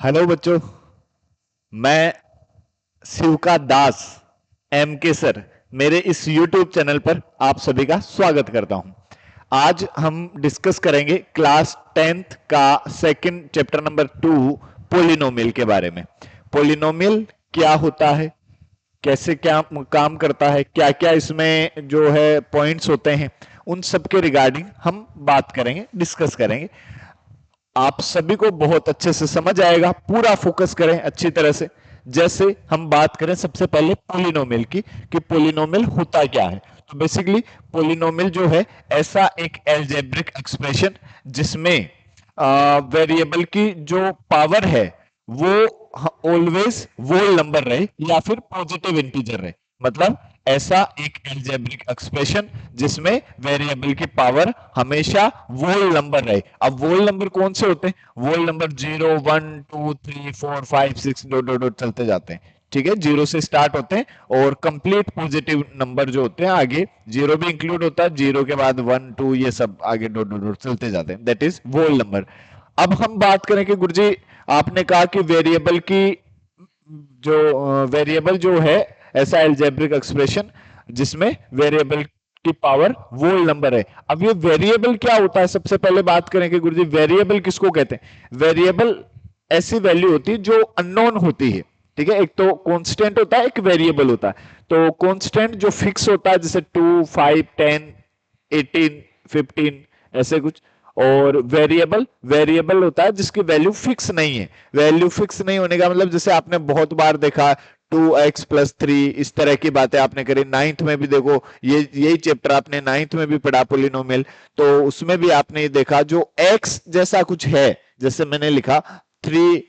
Hello बच्चों। मैं शिवका दास M के सर मेरे इस YouTube चैनल पर आप सभी का स्वागत करता हूं। आज हम डिस्कस करेंगे क्लास 10th का सेकंड चैप्टर नंबर 2 पोलिनोमियल के बारे में। पोलिनोमियल क्या होता है, कैसे क्या काम करता है, क्या क्या इसमें जो है पॉइंट्स होते हैं, उन सब के रिगार्डिंग हम बात करेंगे, डिस्कस करेंगे। आप सभी को बहुत अच्छे से समझ आएगा, पूरा फोकस करें अच्छी तरह से। जैसे हम बात करें सबसे पहले पोलिनोमियल की कि पोलिनोमियल होता क्या है। तो बेसिकली पोलिनोमियल जो है ऐसा एक एल्जेब्रिक एक्सप्रेशन जिसमें वेरिएबल की जो पावर है वो ऑलवेज वोल नंबर रहे या फिर पॉजिटिव इंटीजर रहे। मतलब ऐसा एक एल्जेब्रिक एक्सप्रेशन जिसमें वेरिएबल की पावर हमेशा वोल नंबर रहे। अब वोल नंबर कौन से होते हैं? वोल नंबर 0 1 2 3 4 5 6 डॉट डॉट डॉट चलते जाते हैं। ठीक है, जीरो से स्टार्ट होते हैं और कंप्लीट पॉजिटिव नंबर जो होते हैं आगे जीरो भी इंक्लूड होता है, जीरो के बाद 1 2 ये सब आगे डॉट डॉट डॉट चलते जाते हैं, दैट इज वोल नंबर। अब हम बात करें कि गुरुजी आपने कहा कि वेरिएबल की जो वेरिएबल जो है ऐसा एल्जेब्रिक एक्सप्रेशन जिसमें वेरिएबल की पावर वोल नंबर है। अब ये वेरिएबल क्या होता है, सबसे पहले बात करें कि गुरुजी वेरिएबल किसको कहते हैं। वेरिएबल ऐसी वैल्यू होती है जो अननोन होती है। ठीक है, एक तो कांस्टेंट होता है, एक वेरिएबल होता है। तो कांस्टेंट जो फिक्स होता है जैसे 2 5 10 18 15 ऐसे कुछ, और वेरिएबल वेरिएबल होता है जिसकी वैल्यू फिक्स नहीं है। वैल्यू फिक्स नहीं होने का मतलब जैसे आपने बहुत बार देखा 2x+3 इस तरह की बातें आपने करी। नाइन्थ में भी देखो, ये यही चैप्टर आपने नाइन्थ में भी पढ़ा पोलिनोमियल, तो उसमें भी आपने ये देखा जो x जैसा कुछ है, जैसे मैंने लिखा 3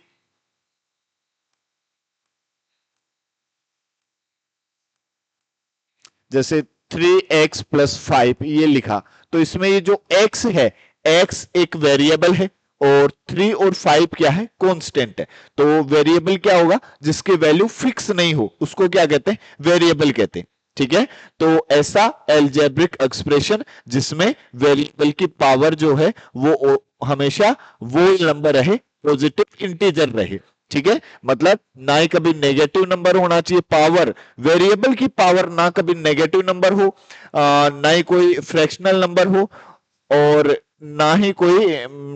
जैसे 3x+5 ये लिखा, तो इसमें ये जो x है, x एक वेरिएबल है और 3 और 5 क्या है, कांस्टेंट है। तो वेरिएबल क्या होगा, जिसकी वैल्यू फिक्स नहीं हो उसको क्या कहते हैं, वेरिएबल कहते हैं। ठीक है, तो ऐसा एल्जेब्रिक एक्सप्रेशन जिसमें वेरिएबल की पावर जो है वो हमेशा वो नंबर रहे, पॉजिटिव इंटीजर रहे। ठीक है, मतलब ना ही कभी नेगेटिव नंबर होना चाहिए। पावर, वेरिएबल की पावर ना कभी नेगेटिव नंबर हो, ना ही कोई फ्रैक्शनल नंबर हो, और ना ही कोई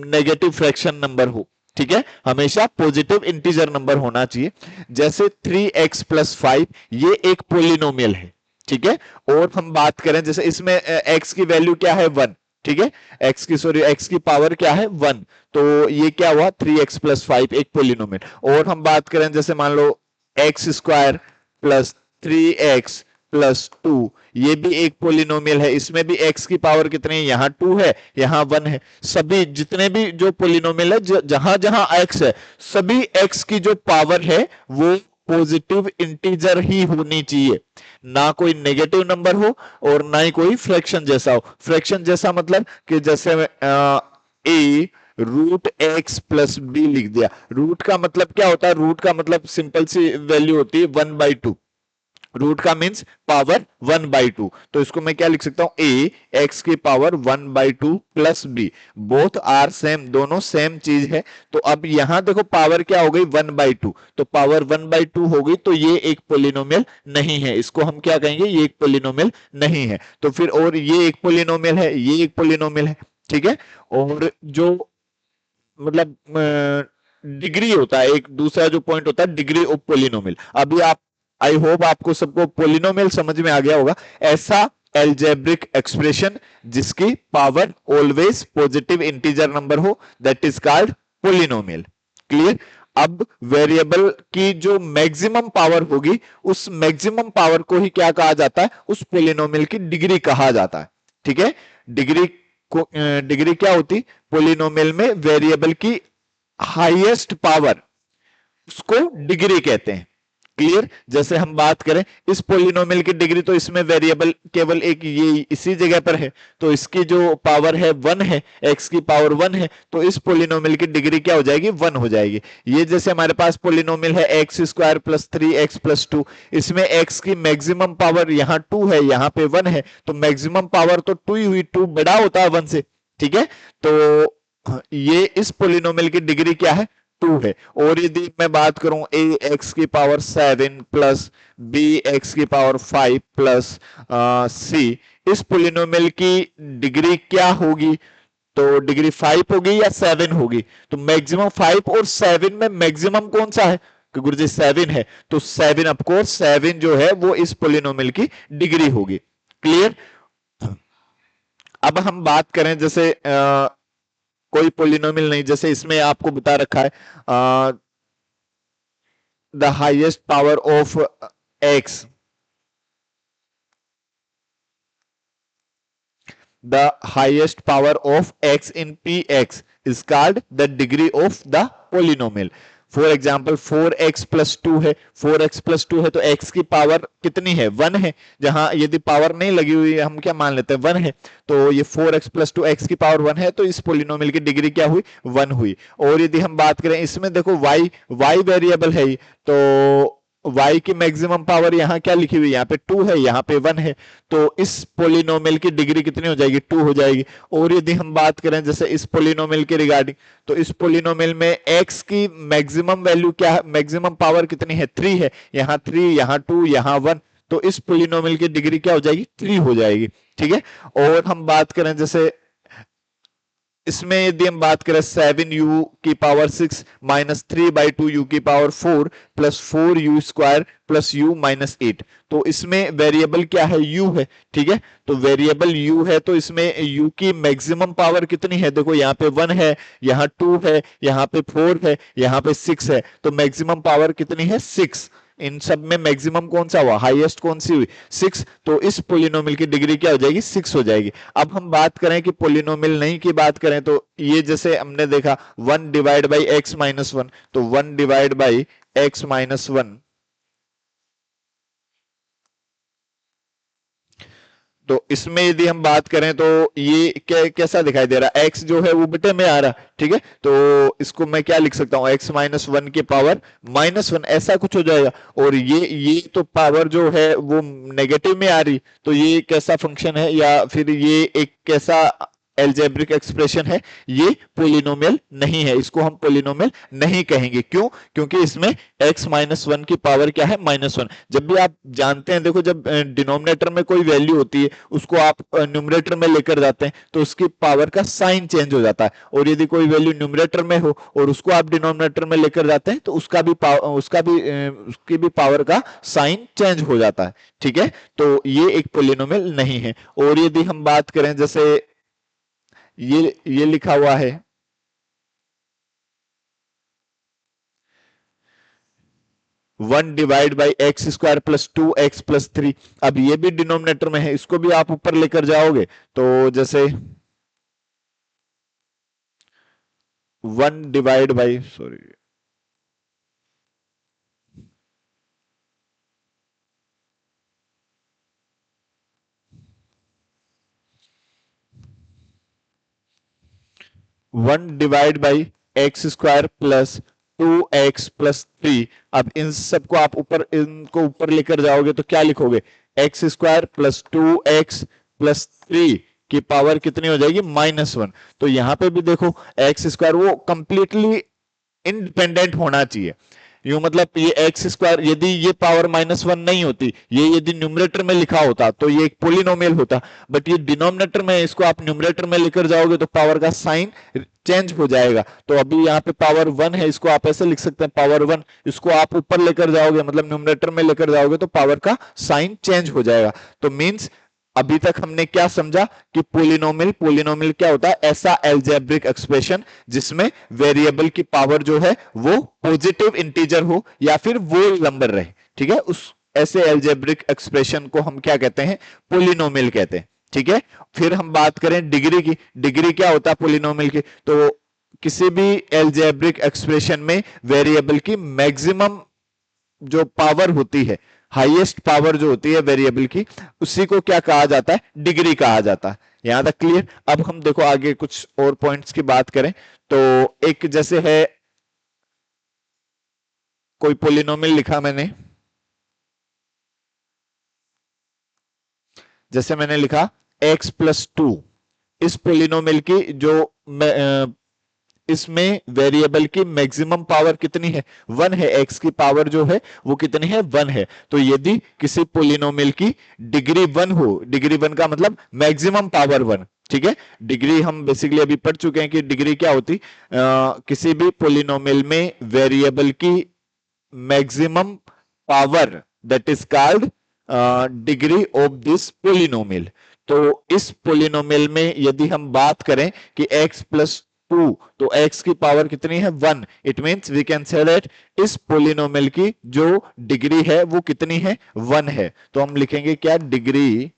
नेगेटिव फ्रैक्शन नंबर हो। ठीक है, हमेशा पॉजिटिव इंटीजर नंबर होना चाहिए। जैसे 3x+5 ये एक पोलिनोमियल है। ठीक है, और हम बात करें जैसे इसमें x की वैल्यू क्या है, 1। ठीक है, x की पावर क्या है, 1। तो ये क्या हुआ, 3x+5 एक पोलिनोमियल। और हम बात करें जैसे मान लो x² + 3x+2 ये भी एक पोलिनोमियल है। इसमें भी x की पावर कितनी है, यहाँ 2 है, यहाँ 1 है। सभी जितने भी जो पोलिनोमियल है जहां जहां x है, सभी x की जो पावर है वो पॉजिटिव इंटीजर ही होनी चाहिए, ना कोई नेगेटिव नंबर हो और ना ही कोई फ्रैक्शन जैसा हो। फ्रैक्शन जैसा मतलब कि जैसे ए √x+b लिख दिया। रूट का मतलब क्या होता है, रूट का मतलब सिंपल सी वैल्यू होती है 1/2। रूट का मीन्स पावर 1/2। तो इसको मैं क्या लिख सकता हूं, ए एक्स की power 1/2 plus b, both are same, दोनों सेम चीज है। तो अब यहां देखो पावर क्या हो गई, 1/2। तो पावर 1/2 हो गई, तो ये एक पोलिनोमियल नहीं है। इसको हम क्या कहेंगे, ये एक पोलिनोमियल नहीं है। तो फिर और ये एक पोलिनोमियल है, ये एक पोलिनोमियल है। ठीक है, और जो मतलब डिग्री होता है, एक दूसरा जो पॉइंट होता है डिग्री ऑफ पोलिनोमियल। अभी आप, आई होप आपको सबको पोलिनोमियल समझ में आ गया होगा। ऐसा एल्जेब्रिक एक्सप्रेशन जिसकी power always positive integer number हो, that is called polynomial. Clear. अब वेरिएबल की जो मैक्सिमम पावर होगी, उस मैक्सिमम पावर को ही क्या कहा जाता है, उस पोलिनोमियल की डिग्री कहा जाता है। ठीक है, डिग्री को डिग्री क्या होती, पोलिनोमियल में वेरिएबल की हाईएस्ट पावर, उसको डिग्री कहते हैं। क्लियर। जैसे हम बात करें इस पोलिनोमियल की डिग्री, तो इसमें वेरिएबल केवल एक ये इसी जगह पर है, तो इसकी जो पावर है 1 है, x की पावर 1 है, तो इस पोलिनोमियल की डिग्री क्या हो जाएगी, 1 हो जाएगी। ये जैसे हमारे पास पोलिनोमियल है x² + 3x+2, इसमें x की मैक्सिमम पावर यहाँ 2 है, यहाँ पे 1 है, तो मैक्सिमम पावर तो 2 ही हुई, 2 बड़ा होता है 1 से। ठीक है, तो ये इस पोलिनोमियल की डिग्री क्या है, टू है। और यदि मैं बात करूं ए एक्स की पावर 7 प्लस बी एक्स की पावर 5 प्लस सी, इस पोलिनोमियल की डिग्री क्या होगी? तो डिग्री 5 होगी या 7 होगी? तो मैक्सिमम 5 और 7 में मैक्सिमम कौन सा है? कि गुरुजी 7 है, तो 7 ऑफकोर्स 7 जो है वो इस पोलिनोमियल की डिग्री होगी। क्लियर? अब हम बात करें जैसे कोई पोलिनोमियल नहीं, जैसे इसमें आपको बता रखा है the highest power of x, the highest power of x in px is called the degree of the polynomial. For example 4x plus two है, 4x प्लस टू है तो x की पावर कितनी है? 1 है। जहां यदि पावर नहीं लगी हुई है हम क्या मान लेते हैं? 1 है। तो ये 4x प्लस टू x की पावर 1 है, तो इस पोलिनोमियल की डिग्री क्या हुई? 1 हुई। और यदि हम बात करें इसमें, देखो y वेरिएबल है, तो y की मैक्सिमम पावर यहाँ क्या लिखी हुई है? यहाँ पे 2 है, यहाँ पे 1 है, तो इस पोलिनोमियल की डिग्री कितनी हो जाएगी? 2 हो जाएगी। और यदि हम बात करें जैसे इस पोलिनोमियल के रिगार्डिंग, तो इस पोलिनोमियल में x की मैक्सिमम वैल्यू क्या है? मैक्सिमम पावर कितनी है? 3 है। यहाँ 3, यहाँ 2, यहाँ 1, तो इस पोलिनोमियल की डिग्री क्या हो जाएगी? 3 हो जाएगी। ठीक है। और हम बात करें जैसे इसमें यदि हम बात करें 7u की पावर 6 माइनस 3/2 u की power 4 plus 4u square plus u minus 8, तो इसमें वेरिएबल क्या है? u है। ठीक है, तो वेरिएबल u है, तो इसमें u की मैक्सिमम पावर कितनी है? देखो यहाँ पे 1 है, यहाँ 2 है, यहाँ पे 4 है, यहाँ पे 6 है, तो मैक्सिमम पावर कितनी है? 6। इन सब में मैक्सिमम कौन सा हुआ? हाईएस्ट कौन सी हुई? 6। तो इस पोलिनोमियल की डिग्री क्या हो जाएगी? 6 हो जाएगी। अब हम बात करें कि पोलिनोमियल नहीं की बात करें, तो ये जैसे हमने देखा 1 डिवाइड बाई एक्स माइनस 1, तो 1 डिवाइड बाई एक्स माइनस 1, तो इसमें यदि हम बात करें तो ये कैसा दिखाई दे रहा है? x जो है वो बटे में आ रहा है। ठीक है, तो इसको मैं क्या लिख सकता हूं? x माइनस 1 की पावर माइनस 1, ऐसा कुछ हो जाएगा। और ये तो पावर जो है वो नेगेटिव में आ रही, तो ये कैसा फंक्शन है? या फिर ये एक कैसा एल्जेब्रिक एक्सप्रेशन है? ये पोलिनोमियल नहीं है, इसको हम पोलिनोमियल नहीं कहेंगे। क्यों? क्योंकि इसमें x माइनस 1 की पावर क्या है? माइनस 1। जब भी आप जानते हैं, देखो जब डिनोमिनेटर में कोई वैल्यू होती है उसको आप न्यूमरेटर में लेकर जाते हैं तो उसकी पावर का साइन चेंज हो जाता है। और यदि कोई वैल्यू न्यूमरेटर में हो और उसको आप डिनोमिनेटर में लेकर जाते हैं तो उसकी भी पावर का साइन चेंज हो जाता है। ठीक है, तो ये एक पोलिनोमियल नहीं है। और यदि हम बात करें जैसे ये लिखा हुआ है 1 divide by x square plus 2x plus 3, अब ये भी डिनोमिनेटर में है, इसको भी आप ऊपर लेकर जाओगे तो जैसे 1 divide by, sorry, one divide by x square plus 2x plus 3, अब इन सबको आप इनको ऊपर लेकर जाओगे तो क्या लिखोगे? X square plus 2x plus 3 की पावर कितनी हो जाएगी? माइनस 1। तो यहां पे भी देखो एक्स स्क्वायर वो कंप्लीटली इंडिपेंडेंट होना चाहिए। यूं मतलब ये एक्स स्क्वायर, यदि ये पावर माइनस 1 नहीं होती, ये यदि न्यूमरेटर में लिखा होता तो ये एक पोलिनोमियल होता, बट ये डिनोमिनेटर में, इसको आप न्यूमरेटर में लेकर जाओगे तो पावर का साइन चेंज हो जाएगा। तो अभी यहाँ पे पावर 1 है, इसको आप ऐसे लिख सकते हैं पावर 1, इसको आप ऊपर लेकर जाओगे मतलब न्यूमरेटर में लेकर जाओगे तो पावर का साइन चेंज हो जाएगा। तो मींस अभी तक हमने क्या समझा कि पोलिनोमियल क्या होता है? ऐसा एल्जेब्रिक एक्सप्रेशन जिसमें वेरिएबल की पावर जो है वो पॉजिटिव इंटीजर हो या फिर वोल नंबर रहे। ठीक है, उस ऐसे एल्जेब्रिक एक्सप्रेशन को हम क्या कहते हैं? पोलिनोमियल कहते हैं। ठीक है, फिर हम बात करें डिग्री की। डिग्री क्या होता है पोलिनोमियल की? तो किसी भी एल्जेब्रिक एक्सप्रेशन में वेरिएबल की मैक्सिमम जो पावर होती है, हाईएस्ट पावर जो होती है वेरिएबल की, उसी को क्या कहा जाता है? डिग्री कहा जाता है। यहां तक क्लियर? अब हम देखो आगे कुछ और पॉइंट्स की बात करें तो एक जैसे है कोई पोलिनोमियल लिखा मैंने, जैसे मैंने लिखा x प्लस 2, इस पोलिनोमियल की जो इसमें वेरिएबल की मैक्सिमम पावर कितनी है? 1 है। x की पावर जो है वो कितनी है? 1 है। तो यदि किसी पोलिनोमियल की डिग्री 1 हो, डिग्री 1 का मतलब मैक्सिमम पावर 1, ठीक है। डिग्री हम बेसिकली अभी पढ़ चुके हैं कि डिग्री क्या होती, किसी भी पोलिनोमियल में वेरिएबल की maximum power, that is called degree of this polynomial. तो इस पोलिनोमियल में यदि हम बात करें कि x प्लस 2, तो x की पावर कितनी है? 1। It means we can say that इस पोलिनोमियल की जो डिग्री है वो कितनी है? 1 है। तो हम लिखेंगे क्या? Degree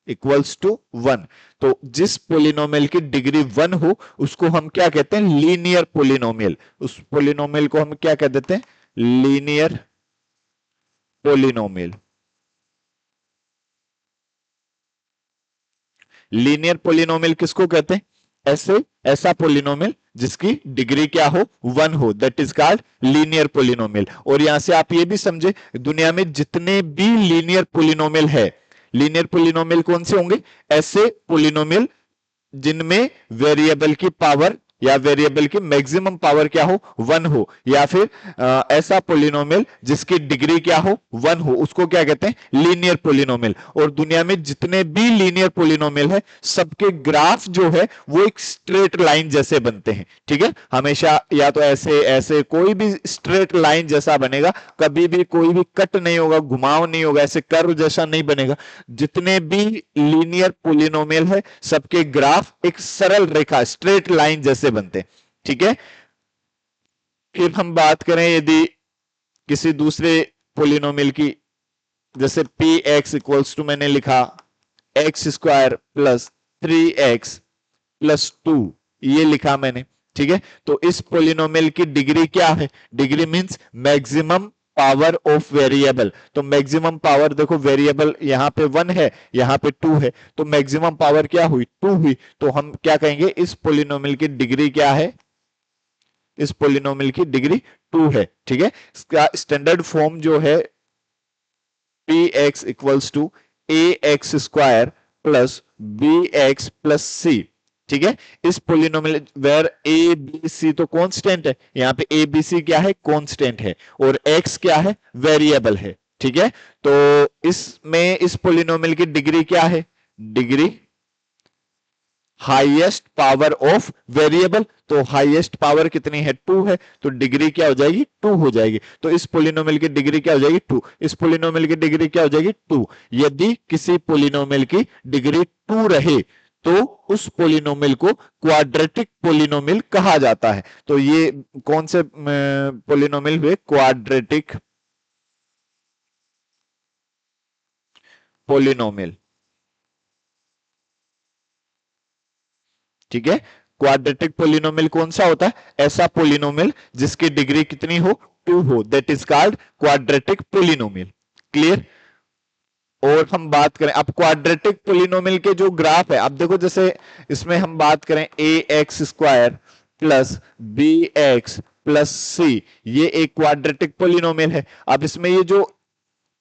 equals to 1। तो जिस पोलिनोमियल की डिग्री 1 हो उसको हम क्या कहते हैं? Linear polynomial. उस पोलिनोमियल को हम क्या कह देते हैं? Linear polynomial. लीनियर पोलिनोमियल किसको कहते हैं? ऐसा पोलिनोमियल जिसकी डिग्री क्या हो? 1 हो, that is called linear polynomial. और यहां से आप ये भी समझे, दुनिया में जितने भी लीनियर पोलिनोमियल है, लीनियर पोलिनोमियल कौन से होंगे? ऐसे पोलिनोमियल जिनमें वेरिएबल की पावर या वेरिएबल की मैक्सिमम पावर क्या हो? 1 हो। या फिर ऐसा पोलिनोमियल जिसकी डिग्री क्या हो? 1 हो, उसको क्या कहते हैं? Linear polynomial. और दुनिया में जितने भी लीनियर पोलिनोमियल है सबके ग्राफ जो है वो एक स्ट्रेट लाइन जैसे बनते हैं, ठीक है। हमेशा या तो ऐसे ऐसे कोई भी स्ट्रेट लाइन जैसा बनेगा, कभी भी कोई भी कट नहीं होगा, घुमाव नहीं होगा, ऐसे कर्व जैसा नहीं बनेगा। जितने भी लीनियर पोलिनोमियल है सबके ग्राफ एक सरल रेखा, स्ट्रेट लाइन जैसे बनते हैं, ठीक है। फिर हम बात करें यदि किसी दूसरे पोलिनोमियल की, जैसे पी एक्स इक्वल्स टू, मैंने लिखा x square plus 3x plus 2, ये लिखा मैंने, ठीक है। तो इस पोलिनोमियल की डिग्री क्या है? Degree means maximum power of variable. तो मैक्सिमम पावर देखो, वेरिएबल यहां पे 1 है, यहां पे 2 है, तो मैक्सिमम पावर क्या हुई? 2 हुई। तो हम क्या कहेंगे? इस पोलिनोमियल की डिग्री क्या है? इस पोलिनोमियल की डिग्री 2 है, ठीक है। इसका स्टैंडर्ड फॉर्म जो है P x equals to A X square plus B X plus C, ठीक है। इस polynomial where A B C तो कांस्टेंट है, यहां पे ए बी सी क्या है? कांस्टेंट है, और एक्स क्या है? वेरिएबल है, ठीक है। तो इसमें इस पोलिनोमियल की डिग्री क्या है? Degree highest power of variable. तो हाईएस्ट पावर कितनी है? 2 है, तो डिग्री क्या हो जाएगी? 2 हो जाएगी। तो इस पोलिनोमियल की डिग्री क्या हो जाएगी? 2। इस पोलिनोमियल की डिग्री क्या हो जाएगी? 2। यदि किसी पोलिनोमियल की डिग्री 2 रहे तो उस पोलिनोमियल को क्वाड्रेटिक पोलिनोमियल कहा जाता है। तो ये कौन से पोलिनोमियल हुए? क्वाड्रेटिक पोलिनोमियल, ठीक है। क्वाड्रेटिक पोलिनोमियल कौन सा होता है? ऐसा पोलिनोमियल जिसकी डिग्री कितनी हो? 2 हो, that is called quadratic polynomial. Clear? और हम बात करें अब क्वाड्रेटिक पोलिनोमियल के जो ग्राफ है, अब देखो जैसे इसमें हम बात करें A X square plus B X plus C, ये एक क्वाड्रेटिक पोलिनोमियल है। अब इसमें ये जो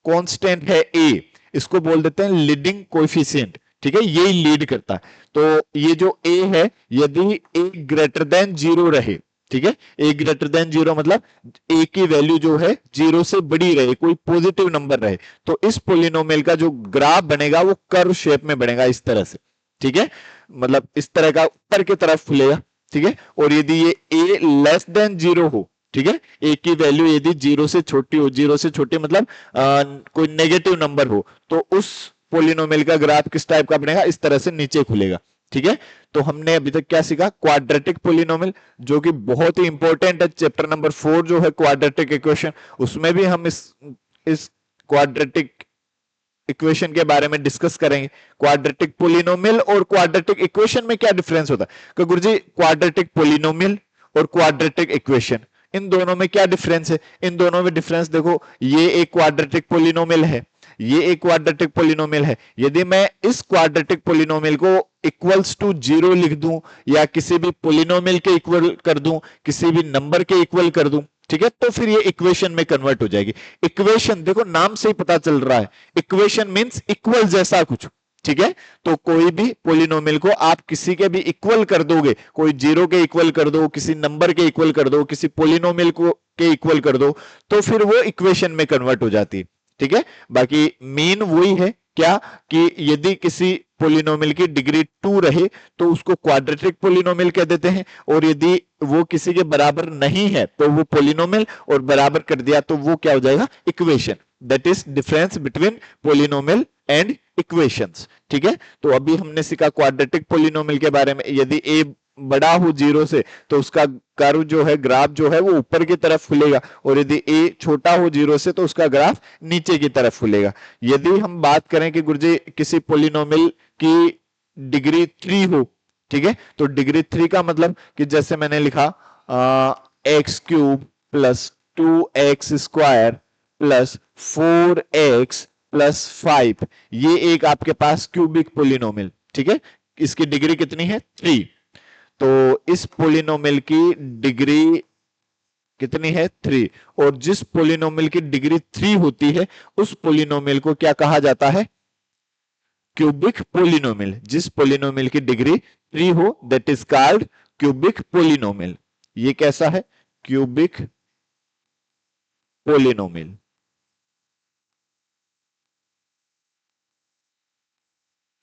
कांस्टेंट है ए, इसको बोल देते हैं लीडिंग कोएफिशिएंट, ठीक है, यही लीड करता है। तो ये जो ए है, यदि ए ग्रेटर देन 0 रहे, ठीक है, ए ग्रेटर देन 0 मतलब ए की वैल्यू जो है 0 से बड़ी रहे, कोई पॉजिटिव नंबर रहे, तो इस पोलिनोमियल का जो ग्राफ बनेगा वो कर्व शेप में बनेगा, इस तरह से, ठीक है, मतलब इस तरह का ऊपर की तरफ खुलेगा, ठीक है। और यदि ये ए लेस देन 0 हो, ठीक है, ए की वैल्यू यदि 0 से छोटी हो, 0 से छोटी मतलब कोई नेगेटिव नंबर हो, तो उस पोलिनोमियल का ग्राफ किस टाइप का बनेगा? इस तरह से नीचे खुलेगा, ठीक है। तो हमने अभी तक क्या सीखा? क्वाड्रेटिक पोलिनोमियल, जो कि बहुत ही इंपॉर्टेंट है। चैप्टर नंबर 4 जो है क्वाड्रेटिक इक्वेशन, उसमें भी हम इस क्वाड्रेटिक इक्वेशन के बारे में डिस्कस करेंगे। क्वाड्रेटिक पोलिनोमियल और क्वाड्रेटिक इक्वेशन में क्या डिफरेंस होता है? कि गुरुजी क्वाड्रेटिक पोलिनोमियल और क्वाड्रेटिक इक्वेशन, इन दोनों में क्या डिफरेंस है? इन दोनों में डिफरेंस देखो, ये एक क्वाड्रेटिक पोलिनोमियल है, ये एक क्वाड्रेटिक पोलिनोमियल है। यदि मैं इस क्वाड्रेटिक पोलिनोमियल को इक्वल्स टू 0 लिख दूं, या किसी भी पोलिनोमियल के इक्वल कर दूं, किसी भी नंबर के इक्वल कर दूं, ठीक है, तो फिर ये इक्वेशन में कन्वर्ट हो जाएगी। इक्वेशन देखो नाम से ही पता चल रहा है, इक्वेशन मींस इक्वल जैसा कुछ, ठीक है। तो कोई भी पोलिनोमियल को आप किसी के भी इक्वल कर दोगे, कोई जीरो के इक्वल कर दो, किसी नंबर के इक्वल कर दो, किसी पोलिनोमियल को के इक्वल कर दो, तो फिर वो इक्वेशन में कन्वर्ट हो जाती है। ठीक है। बाकी मीन वही है क्या कि यदि किसी पोलिनोमियल की डिग्री 2 रहे तो उसको क्वाड्रेटिक पोलिनोमियल कह देते हैं, और यदि वो किसी के बराबर नहीं है तो वो पोलिनोमियल, और बराबर कर दिया तो वो क्या हो जाएगा, equation. That is difference between polynomial and equations. ठीक है। तो अभी हमने सीखा क्वाड्रेटिक पोलिनोमियल के बारे में। यदि ए बड़ा हो जीरो से तो उसका कर्व जो है, ग्राफ जो है वो ऊपर की तरफ खुलेगा, और यदि ए छोटा हो जीरो से तो उसका ग्राफ नीचे की तरफ खुलेगा। यदि हम बात करें कि गुरुजी किसी पोलिनोमियल की डिग्री 3 हो, ठीक है, तो डिग्री 3 का मतलब कि जैसे मैंने लिखा x cube plus 2x square plus 4x plus 5, ये एक आपके पास क्यूबिक पोलिनोमियल। ठीक है। इसकी डिग्री कितनी है, 3। तो इस पोलिनोमियल की डिग्री कितनी है, 3। और जिस पोलिनोमियल की डिग्री 3 होती है उस पोलिनोमियल को क्या कहा जाता है, क्यूबिक पोलिनोमियल। जिस पोलिनोमियल की डिग्री 3 हो that is called cubic polynomial. ये कैसा है, क्यूबिक पोलिनोमियल।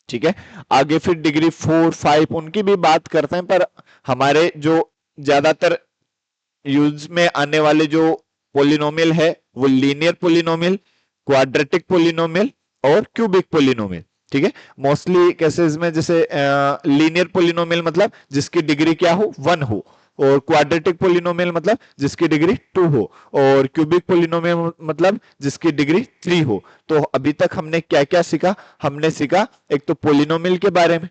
ठीक है। आगे फिर डिग्री 4, 5 उनकी भी बात करते हैं, पर हमारे जो ज्यादातर यूज में आने वाले जो पोलिनोमियल है वो लीनियर पोलिनोमियल, क्वाड्रेटिक पोलिनोमियल और क्यूबिक पोलिनोमियल। ठीक है। मोस्टली केसेस में जैसे लीनियर पोलिनोमियल मतलब जिसकी डिग्री क्या हो, 1 हो, और क्वाड्रेटिक पोलिनोमियल मतलब जिसकी डिग्री 2 हो, और क्यूबिक पोलिनोमियल मतलब जिसकी डिग्री 3 हो। तो अभी तक हमने क्या क्या सीखा, हमने सीखा एक तो पोलिनोमियल के बारे में,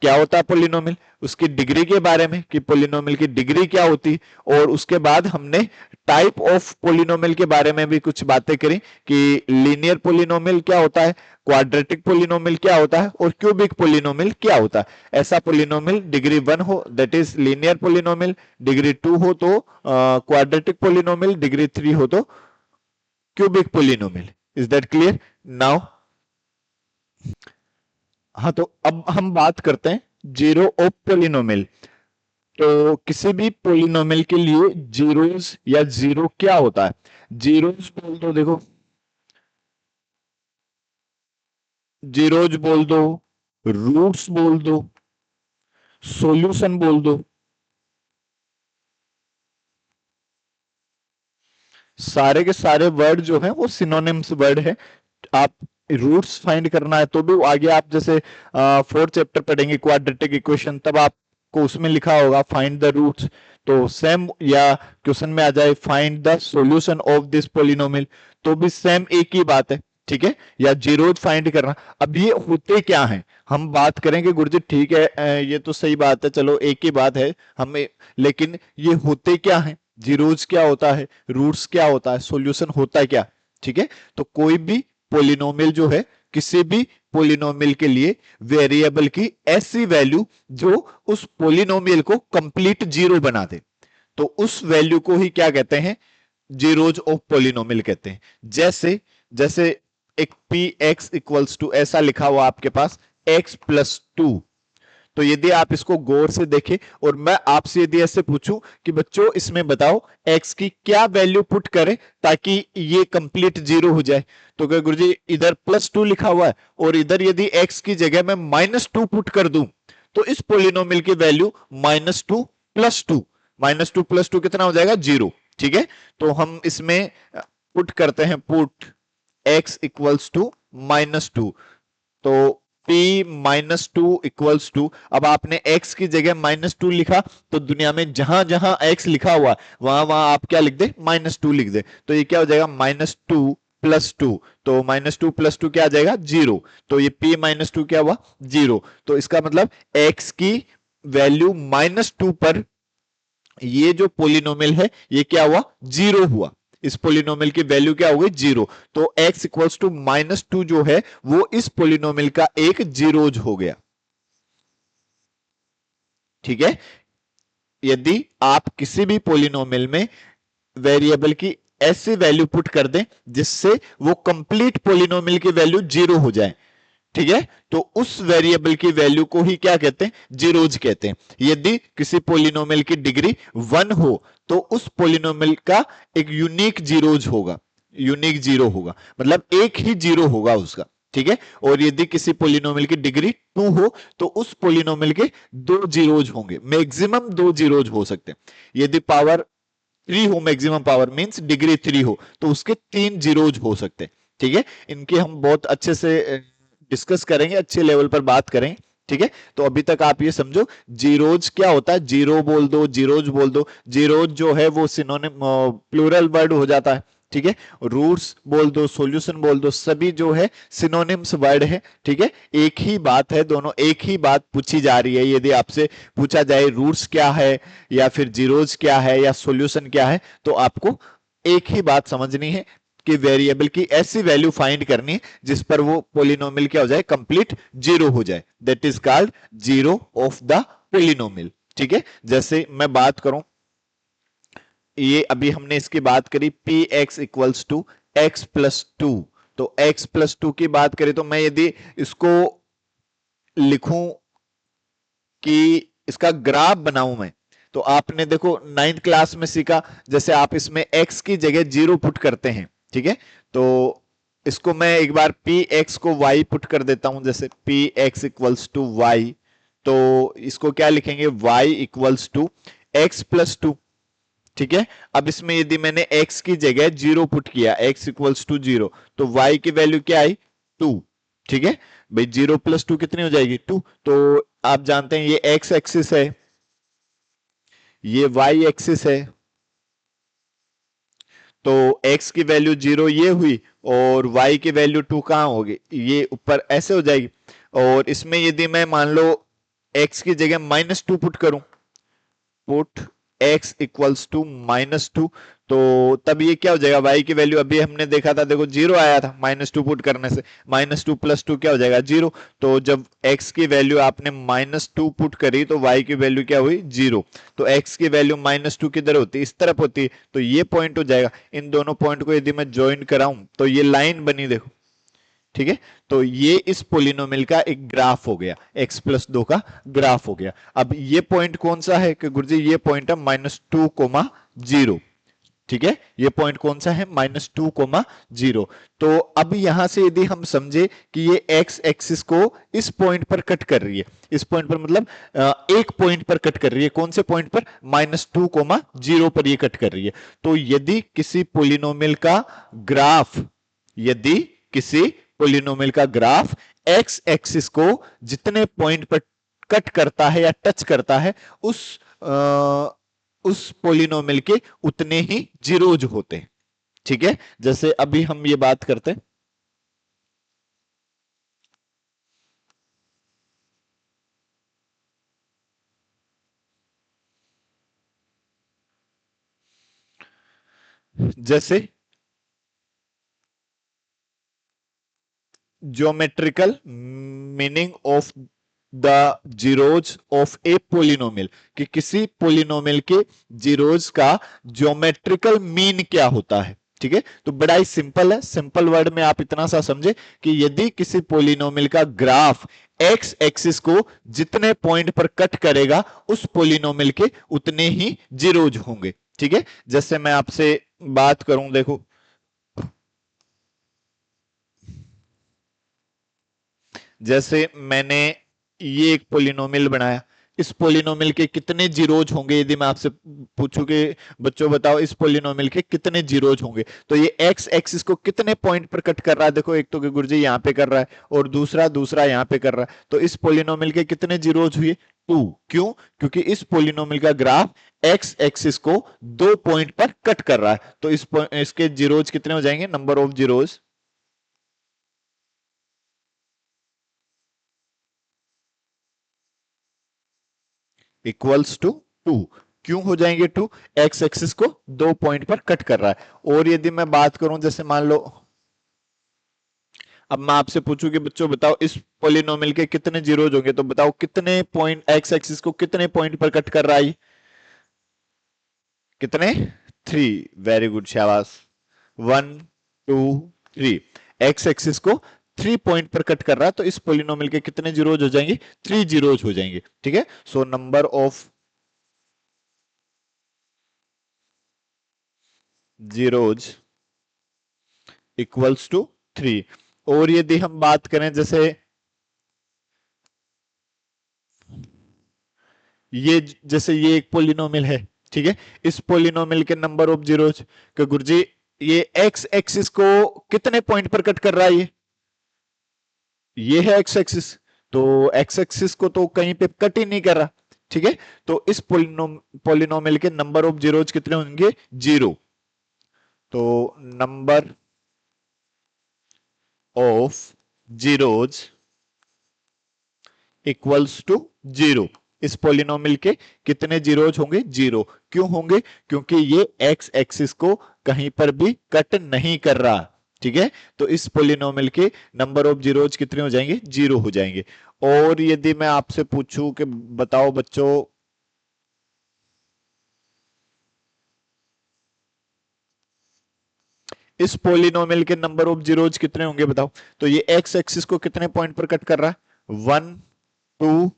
क्या होता है पोलिनोमियल, उसकी डिग्री के बारे में कि पोलिनोमियल की डिग्री क्या होती, और उसके बाद हमने टाइप ऑफ पोलिनोमियल के बारे में भी कुछ बातें करी कि लीनियर पोलिनोमियल क्या होता है, क्वाड्रेटिक पोलिनोमियल क्या होता है, और क्यूबिक पोलिनोमियल क्या होता है। ऐसा पोलिनोमियल डिग्री 1 हो that is linear polynomial, degree 2 हो तो क्वाड्रेटिक पोलिनोमियल, डिग्री 3 हो तो cubic polynomial. Is that clear now? हाँ, तो अब हम बात करते हैं जीरो ऑफ पोलिनोमियल। तो किसी भी पोलिनोमियल के लिए जीरोस या जीरो क्या होता है, जीरोस बोल दो, देखो जीरोज बोल दो, रूट्स बोल दो, सॉल्यूशन बोल दो, सारे के सारे वर्ड जो हैं वो सिनोनिम्स वर्ड है। आप रूट्स फाइंड करना है तो भी आगे आप जैसे 4th चैप्टर पढ़ेंगे क्वाड्रेटिक इक्वेशन, तब आपको उसमें लिखा होगा फाइंड द रूट्स। तो सेम, या क्वेश्चन में आ जाए find the solution of this polynomial, तो भी सेम एक ही बात है। ठीक है। या जीरोज फाइंड करना। अब ये होते क्या हैं, हम बात करेंगे गुरुजी, ठीक है ये तो सही बात है, चलो एक ही बात है हमें, लेकिन ये होते क्या है, जीरोज क्या होता है, रूट्स क्या होता है, सॉल्यूशन होता है क्या। ठीक है। तो कोई भी पोलिनोमियल जो है, किसी भी पोलिनोमियल के लिए वेरिएबल की ऐसी वैल्यू जो उस पोलिनोमियल को कंप्लीट जीरो बना दे, तो उस वैल्यू को ही क्या कहते हैं, जीरोज ऑफ पोलिनोमियल कहते हैं। जैसे जैसे एक पी एक्स इक्वल्स टू, ऐसा लिखा हुआ आपके पास एक्स प्लस 2, तो यदि आप इसको गौर से देखें और मैं आपसे यदि ऐसे पूछूं कि बच्चों इसमें बताओ x की क्या वैल्यू पुट करें ताकि ये कंप्लीट जीरो हो जाए, तो क्या गुरुजी इधर +2 लिखा हुआ है और इधर यदि x की जगह मैं -2 पुट कर दूं तो इस पोलिनोमियल की वैल्यू -2 + 2, -2 + 2 कितना हो जाएगा, 0। ठीक है। तो हम इसमें पुट करते हैं, पुट x इक्वल्स टू -2, तो p -2 इक्वल्स टू, अब आपने x की जगह -2 लिखा तो दुनिया में जहां जहां x लिखा हुआ वहां वहां आप क्या लिख दे, -2 लिख दे, तो ये क्या हो जाएगा, -2 + 2, तो -2 + 2 क्या आ जाएगा, 0। तो ये p -2 क्या हुआ, 0। तो इसका मतलब x की वैल्यू -2 पर ये जो पोलिनोमियल है ये क्या हुआ, 0 हुआ। इस पोलिनोमियल की वैल्यू क्या हो गई, 0। तो x इक्वल्स टू -2 जो है वो इस पोलिनोमियल का एक जीरोज हो गया। ठीक है। यदि आप किसी भी पोलिनोमियल में वेरिएबल की ऐसी वैल्यू पुट कर दें जिससे वो कंप्लीट पोलिनोमियल की वैल्यू 0 हो जाए, ठीक है, तो उस वेरिएबल की वैल्यू को ही क्या कहते हैं, जीरोज कहते हैं। यदि किसी पोलिनोमियल की डिग्री 1 हो तो उस पोलिनोमियल का एक यूनिक जीरोज होगा, यूनिक जीरो होगा, मतलब एक ही जीरो होगा उसका। ठीक है, और यदि किसी पोलिनोमियल की डिग्री 2 हो तो उस पोलिनोमियल के दो जीरोज होंगे, मैक्सिमम दो जीरोज हो सकते हैं। यदि पावर 3 हो, मैक्सिमम पावर मींस डिग्री 3 हो, तो उसके 3 जीरोज हो सकते हैं। ठीक है, इनके हम बहुत अच्छे से डिस्कस करेंगे, अच्छे लेवल पर बात करेंगे। ठीक है, तो अभी तक आप ये समझो जीरोज क्या होता है, जीरो बोल दो, जीरोज बोल दो। जीरोज जो है वो सिनोनिम प्लूरल वर्ड हो जाता है। ठीक है, रूट्स बोल दो, सॉल्यूशन बोल दो, सभी जो है सिनोनिम्स वर्ड है। ठीक है, एक ही बात है, दोनों एक ही बात पूछी जा रही है। यदि आपसे पूछा जाए रूट्स क्या है या फिर जीरोज क्या है या सॉल्यूशन क्या है, तो आपको एक ही बात समझनी है कि वेरिएबल की ऐसी वैल्यू फाइंड करनी है जिस पर वो पोलिनोमियल क्या हो जाए, कंप्लीट जीरो हो जाए। That is called zero of the polynomial. ठीक है, जैसे मैं बात करूं, ये अभी हमने इसकी बात करी p x equals to x plus two. तो एक्स प्लस टू की बात करें तो मैं यदि इसको लिखूं कि इसका ग्राफ बनाऊं मैं, तो आपने देखो नाइन्थ क्लास में सीखा, जैसे आप इसमें x की जगह जीरो पुट करते हैं। ठीक है, तो इसको मैं एक बार पी एक्स को y पुट कर देता हूं, जैसे p x equals to y. तो इसको क्या लिखेंगे, y equals to x plus two. ठीक है, अब इसमें यदि मैंने x की जगह जीरो पुट किया, x इक्वल्स टू जीरो, तो y की वैल्यू क्या आई, टू। ठीक है भाई, जीरो प्लस टू कितनी हो जाएगी, टू। तो आप जानते हैं ये x एक्सिस है, ये y एक्सिस है, तो x की वैल्यू जीरो ये हुई और y की वैल्यू टू कहां होगी, ये ऊपर ऐसे हो जाएगी। और इसमें यदि मैं मान लो x की जगह -2 पुट करूं, पुट x इक्वल्स टू -2, तो तब ये क्या हो जाएगा, y की वैल्यू अभी हमने देखा था, देखो जीरो आया था -2 पुट करने से, -2 प्लस 2 क्या हो जाएगा, जीरो। तो जब x की वैल्यू आपने -2 पुट करी तो y की वैल्यू क्या हुई, जीरो। तो x की वैल्यू -2 किधर होती है, इस तरफ होती है, तो ये पॉइंट हो जाएगा। इन दोनों पॉइंट को यदि मैं ज्वाइन कराऊं तो ये लाइन बनी, देखो। ठीक है, तो ये इस पोलिनोमियल का एक ग्राफ हो गया, x प्लस दो का ग्राफ हो गया। अब ये पॉइंट कौन सा है कि गुरुजी, ये पॉइंट है -2, 0। ठीक है, ये पॉइंट कौन सा है, -2, 0। तो अब यहां से यदि हम समझे कि ये x एक्सिस को इस पॉइंट पर कट कर रही है, इस पॉइंट पर मतलब एक पॉइंट पर कट कर रही है, कौन से पॉइंट पर, -2, 0 पर ये कट कर रही है। तो यदि किसी पोलिनोमियल का ग्राफ, यदि किसी पोलिनोमियल का ग्राफ एक्स एक्सिस को जितने पॉइंट पर कट करता है या टच करता है, उस पोलिनोमियल के उतने ही जीरोज होते हैं। ठीक है, जैसे अभी हम ये बात करते हैं, जैसे geometrical meaning of the zeros of A polynomial, कि किसी पोलिनोमियल के जीरोज का ज्योमेट्रिकल मीन क्या होता है। ठीक है, तो बड़ा ही सिंपल है, सिंपल वर्ड में आप इतना सा समझे कि यदि किसी पोलिनोमियल का ग्राफ एक्स एक्सिस को जितने पॉइंट पर कट करेगा, उस पोलिनोमियल के उतने ही जीरोज होंगे। ठीक है, जैसे मैं आपसे बात करूं, देखो जैसे मैंने ये एक पोलिनोमियल बनाया, इस पोलिनोमियल के कितने जीरोज होंगे, यदि मैं आपसे पूछूं कि बच्चों बताओ इस पोलिनोमियल के कितने जीरोज होंगे, तो ये एक्स एक्सिस को कितने पॉइंट पर कट कर रहा है, देखो एक तो कि गुरुजी यहां पे कर रहा है और दूसरा दूसरा यहां पे कर रहा है, तो इस पोलिनोमियल के कितने जीरोज हुए, टू। क्यों, क्योंकि इस पोलिनोमियल का ग्राफ एक्स एक्सिस को दो पॉइंट पर कट कर रहा है, तो इसके जीरोज कितने हो जाएंगे, number of zeros equals to two. क्यों हो जाएंगे टू, एक्स एक्सिस को दो पॉइंट पर कट कर रहा है। और यदि मैं बात करूं, जैसे मान लो अब मैं आपसे पूछूं कि बच्चों बताओ इस पोलिनोमियल के कितने जीरोज होंगे, तो बताओ कितने पॉइंट, एक्स एक्सिस को कितने पॉइंट पर कट कर रहा है, कितने, थ्री। वेरी गुड, शाबाश, 1 2 3। एक्स एक्सिस को 3 पॉइंट पर कट कर रहा है, तो इस पोलिनोमियल के कितने जीरोज हो जाएंगे? 3 जीरोज हो जाएंगे। ठीक है, so number of zeros equals to 3। और यदि हम बात करें, जैसे ये एक पोलिनोमियल है, ठीक है, इस पोलिनोमियल के नंबर ऑफ जीरोज के गुरुजी, ये एक्स एक्सिस को कितने पॉइंट पर कट कर रहा है? ये है एक्स एक्सिस, तो एक्स एक्सिस को तो कहीं पे कट ही नहीं कर रहा। ठीक है, तो इस पोलिनोमियल के नंबर ऑफ जीरोज कितने होंगे? 0। तो number of zeros equals to 0। इस पोलिनोमियल के कितने जीरोज होंगे? 0। क्यों होंगे? क्योंकि ये एक्स एक्सिस को कहीं पर भी कट नहीं कर रहा। ठीक है, तो इस पोलिनोमियल के नंबर ऑफ जीरोज कितने हो जाएंगे? 0 हो जाएंगे। और यदि मैं आपसे पूछूं कि बताओ बच्चों, इस पोलिनोमियल के नंबर ऑफ जीरोज कितने होंगे बताओ? तो ये एक्स एक्सिस को कितने पॉइंट पर कट कर रहा है? 1 2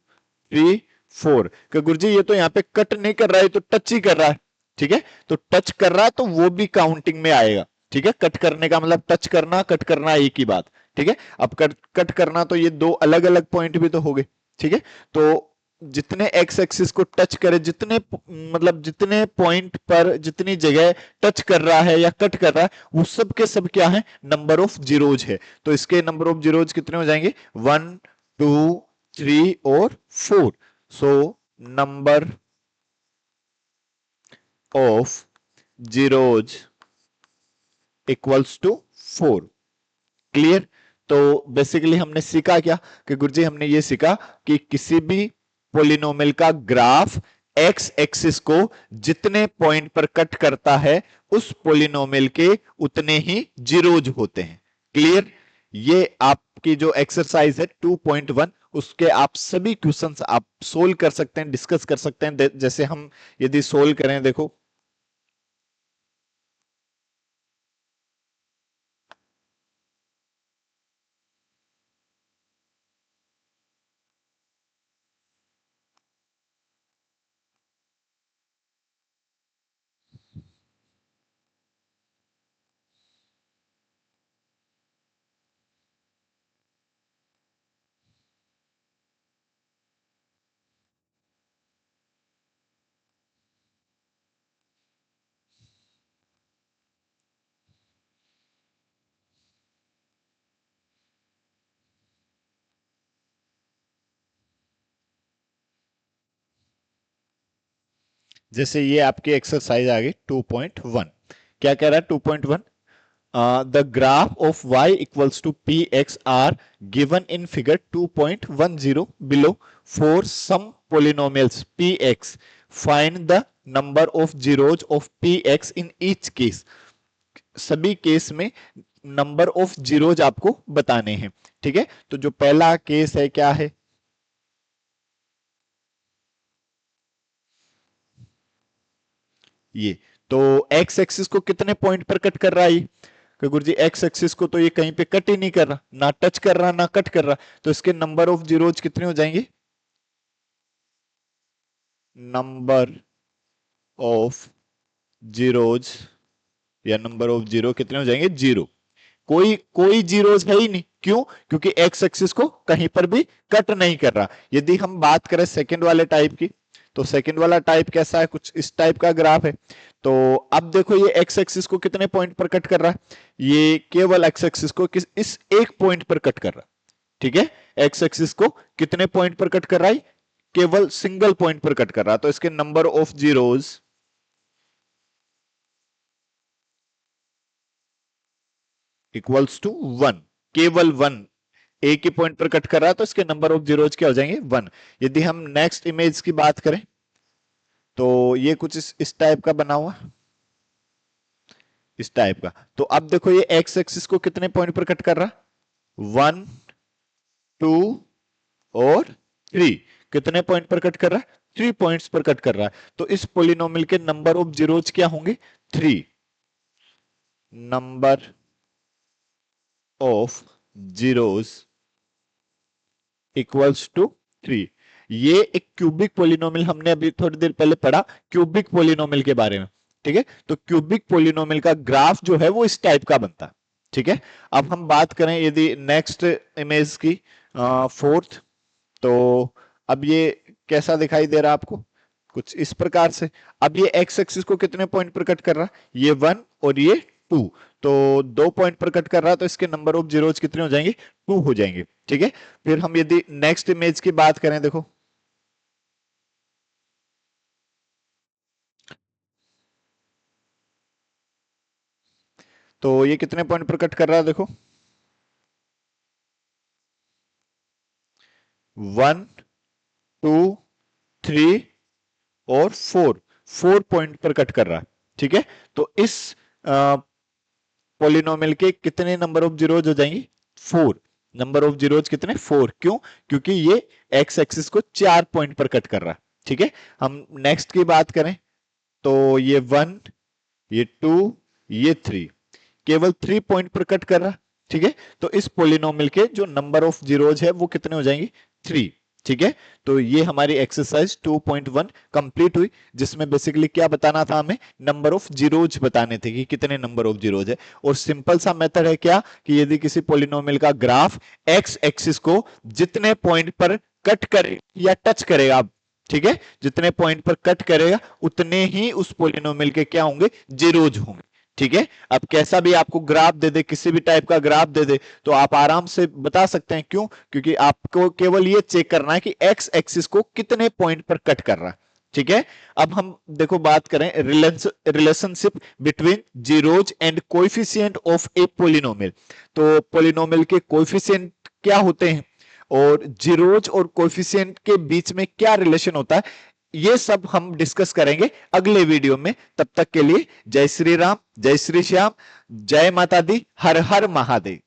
3 4। गुरुजी ये तो यहाँ पे कट नहीं कर रहा है, तो टच ही कर रहा है। ठीक है, तो टच कर रहा है तो वो भी काउंटिंग में आएगा। ठीक है, कट करने का मतलब टच करना कट करना एक ही बात। ठीक है, अब कट करना तो ये दो अलग अलग पॉइंट भी तो हो गए। ठीक है, तो जितने एक्स एक्सिस को टच करे, जितने मतलब जितने पॉइंट पर जितनी जगह टच कर रहा है या कट कर रहा है, वो सब के सब क्या है? नंबर ऑफ जीरोज है। तो इसके नंबर ऑफ जीरोज कितने हो जाएंगे? 1 2 3 और 4। So number of zeros equals to 4। Clear? तो बेसिकली हमने सीखा क्या कि गुरुजी, हमने ये सीखा कि किसी भी पोलिनोमियल का ग्राफ एक्स एक्सिस को जितने पॉइंट पर कट करता है, उस पोलिनोमियल के उतने ही जीरोज होते हैं। क्लियर? ये आपकी जो एक्सरसाइज है 2.1, उसके आप सभी क्वेश्चंस आप सोल्व कर सकते हैं, डिस्कस कर सकते हैं। जैसे हम यदि सोल्व करें, देखो जैसे ये आपकी एक्सरसाइज आ गई 2.1। क्या कह रहा है 2.1? The graph of y equals to px are given in figure 2.10 below. For some polynomials px, find the number of zeros of px in each case. सभी केस में नंबर ऑफ जीरोज आपको बताने हैं। ठीक है, तो जो पहला केस है क्या है? ये तो एक्स एक्सिस को कितने पॉइंट पर कट कर रहा है? कि गुरुजी एक्स एक्सिस को तो ये कहीं पे कट ही नहीं कर रहा, ना टच कर रहा ना कट कर रहा, तो इसके नंबर ऑफ जीरोज कितने हो जाएंगे? नंबर ऑफ जीरोज या नंबर ऑफ जीरो कितने हो जाएंगे? 0। कोई कोई जीरोज है ही नहीं। क्यों? क्योंकि एक्स एक्सिस को कहीं पर भी कट नहीं कर रहा। यदि हम बात करें सेकंड वाले टाइप की, तो सेकंड वाला टाइप कैसा है? कुछ इस टाइप का ग्राफ है। तो अब देखो ये एक्स एक्सिस को कितने पॉइंट पर कट कर रहा है? ये केवल एक्स एक्सिस को इस एक पॉइंट पर कट कर रहा है। ठीक है, एक्स एक्सिस को कितने पॉइंट पर कट कर रहा है? केवल सिंगल पॉइंट पर कट कर रहा है, तो इसके number of zeros equals to 1। केवल 1, एक ही पॉइंट पर कट कर रहा है, तो इसके नंबर ऑफ जीरोज क्या हो जाएंगे? 1। यदि हम नेक्स्ट इमेज की बात करें, तो ये कुछ इस टाइप का बना हुआ, इस टाइप का। तो अब देखो ये एक्स एक्सिस को कितने पॉइंट पर कट कर रहा? 1 2 और 3। कितने पॉइंट पर कट कर रहा है? 3 पॉइंट्स पर कट कर रहा है, तो इस पोलिनोमियल के नंबर ऑफ जीरोज क्या होंगे? 3। Number of zeros equals to 3। ये एक क्यूबिक पोलिनोमियल हमने अभी थोड़ी देर पहले पढ़ा क्यूबिक पोलिनोमियल के बारे में। ठीक है, तो क्यूबिक पोलिनोमियल का ग्राफ जो है वो इस टाइप का बनता है। ठीक है, अब हम बात करें यदि नेक्स्ट इमेज की फोर्थ, तो अब ये कैसा दिखाई दे रहा है आपको, कुछ इस प्रकार से। अब ये एक्स एक्सिस को कितने पॉइंट पर कट कर रहा है, ये 1 और ये 2, तो 2 पॉइंट पर कट कर रहा है, तो इसके नंबर ऑफ जीरोज कितने हो जाएंगे, 2 हो जाएंगे। ठीक है, फिर हम यदि नेक्स्ट इमेज की बात करें, देखो तो ये कितने पॉइंट पर कट कर रहा है, देखो 1 2 3 और 4 पॉइंट पर कट कर रहा है। ठीक है, तो इस पोलिनोमियल के कितने नंबर ऑफ जीरोज हो जाएंगे, 4 नंबर ऑफ जीरोज कितने, 4। क्यों, क्योंकि ये एक्स एक्सिस को 4 पॉइंट पर कट कर रहा है। ठीक है, हम नेक्स्ट की बात करें तो ये 1 ये 2 ये 3 केवल 3 पॉइंट पर कट कर रहा है। ठीक है, तो इस पोलिनोमियल के जो नंबर ऑफ जीरोज है वो कितने हो जाएंगे, 3। ठीक है, तो ये हमारी एक्सरसाइज 2.1 कंप्लीट हुई, जिसमें बेसिकली क्या बताना था, हमें नंबर ऑफ जीरोज बताने थे कि कितने नंबर ऑफ जीरोज है। और सिंपल सा मेथड है क्या, कि यदि किसी पोलिनोमियल का ग्राफ एक्स एक्सिस को जितने पॉइंट पर कट करे या टच करेगा, ठीक है, जितने पॉइंट पर कट करेगा उतने ही उस पोलिनोमियल के क्या होंगे, जीरोज होंगे। ठीक है, अब कैसा भी आपको ग्राफ दे दे, किसी भी टाइप का ग्राफ दे दे, तो आप आराम से बता सकते हैं। क्यों, क्योंकि आपको केवल ये चेक करना है कि एक्स एक्सिस को कितने पॉइंट पर कट कर रहा है। ठीक है, अब हम देखो बात करें relationship between zeros and coefficient of A polynomial. तो पोलिनोमियल के कोएफिशिएंट क्या होते हैं और जीरोज और कोएफिशिएंट के बीच में क्या रिलेशन होता है, ये सब हम डिस्कस करेंगे अगले वीडियो में। तब तक के लिए जय श्री राम, जय श्री श्याम, जय माता दी, हर हर महादेव।